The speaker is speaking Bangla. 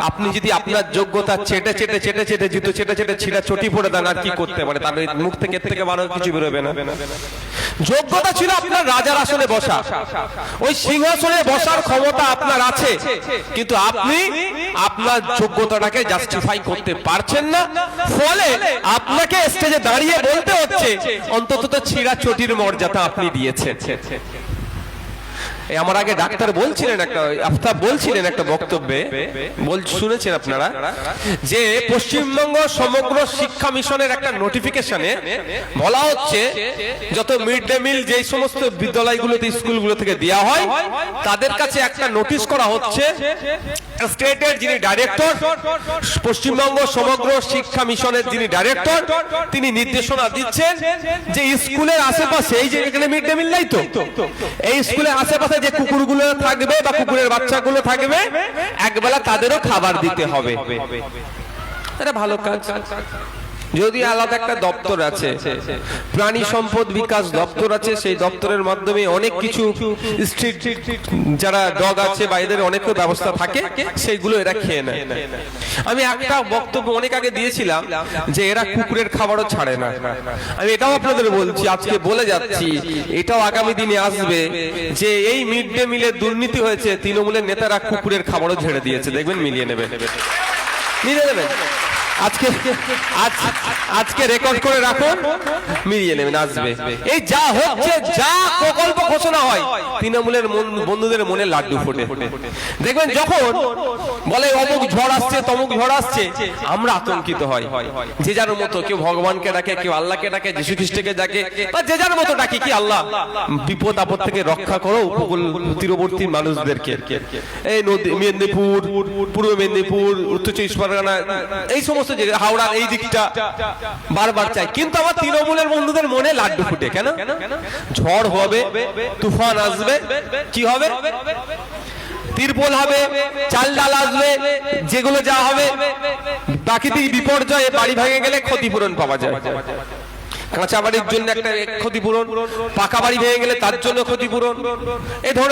আপনি যদি আপনার যোগ্যতা চেটে চেটে চেটে চেটে জুতো চেটে চেটে ছিঁড়া চটি পড়ে দেন আর কি করতে পারে? তার মুখ থেকে এর থেকে ভালো কিছু বেরোবে না। যোগ্যতা ছিল আপনার রাজার আসনে বসা, ওই সিংহাসনে বসার ক্ষমতা আপনার আছে, কিন্তু আপনি আপনার যোগ্যতাটাকে জাস্টিফাই করতে পারছেন না, ফলে আপনাকে স্টেজে দাঁড়িয়ে বলতে হচ্ছে অন্তত ছিঁড়া চটির মর্যাদা আপনি দিয়েছেন। আমার আগে ডাক্তার বলছিলেন আফতাব বলছিলেন একটা বক্তব্যে, শুনেছেন আপনারা, যে পশ্চিমবঙ্গ সমগ্র শিক্ষা মিশনের একটা নোটিফিকেশনে বলা হচ্ছে যত মিড ডে মিল যে সমস্ত বিদ্যালয়গুলোতে স্কুলগুলো থেকে দেওয়া হয় তাদের কাছে একটা নোটিশ করা হচ্ছে, স্টেটের যিনি ডাইরেক্টর, পশ্চিমবঙ্গ সমগ্র শিক্ষা মিশনের যিনি ডাইরেক্টর, তিনি নির্দেশনা দিচ্ছেন যে স্কুলের আশেপাশে, এই যে এখানে মিড ডে মিল নাই তো, এই স্কুলের আশেপাশে যে কুকুরগুলো থাকবে বা কুকুরের বাচ্চাগুলো থাকবে একবেলা তাদেরও খাবার দিতে হবে। এটা ভালো কাজ। যদি আলাদা একটা দপ্তর আছে, প্রাণী সম্পদ বিকাশ দপ্তর আছে, সেই দপ্তরের মাধ্যমে অনেক কিছু স্ট্রিট যারা ডগ আছে বা এদের অনেক ব্যবস্থা থাকে, সেইগুলো এরা খেয়ে নেয়। আমি একটা বক্তব্য অনেক আগে দিয়েছিলাম যে এরা কুকুরের খাবারও ছাড়ে না। আমি এটাও আপনাদের বলছি, আজকে বলে যাচ্ছি, এটাও আগামী দিনে আসবে যে এই মিড ডে মিলে দুর্নীতি হয়েছে, তৃণমূলের নেতারা কুকুরের খাবারও ঝেড়ে দিয়েছে, দেখবেন মিলিয়ে নেবেন, মিলিয়ে নেবেন। আজকে রেকর্ড করে রাখুন, মিলিয়ে নেবেন, আসবে। এই যা হচ্ছে, যা প্রকল্প ঘোষণা হয়, তৃণমূলের বন্ধুদের মনে লাড্ডু ফোটে। দেখবেন যখন বলে অমুক ঝড় আসছে তমুক ঝড় আসছে, আমরা আতঙ্কিত হয়, যে যার মতো, কেউ ভগবানকে ডাকে, কেউ আল্লাহকে ডাকে, যীশু খ্রিস্টকে ডাকে, বা যে যার মতো ডাকি কি আল্লাহ বিপদ আপদ থেকে রক্ষা করো উপকূল তীরবর্তী মানুষদেরকে। এই নদী, মেদিনীপুর, পূর্ব মেদিনীপুর, উত্তর চব্বিশ পরগনা, এই সমস্ত হাওড়া এই দিকটা বারবার চাই, কিন্তু আমার তৃণমূলের বন্ধুদের মনে লাড্ডু ফুটে কেন? ঝড় হবে, তুফান আসবে, কি হবে? তিরপল হবে, চাল ডাল আসবে, যেগুলো যা হবে প্রাকৃতিক বিপর্যয়ে বাড়ি ভেঙে গেলে ক্ষতিপূরণ পাওয়া যায়। কাঁচা বাড়ির জন্য একটা ক্ষতিপূরণ, পাকা বাড়ি ভেঙে গেলে তার জন্য ক্ষতিপূরণ, এই ধরনের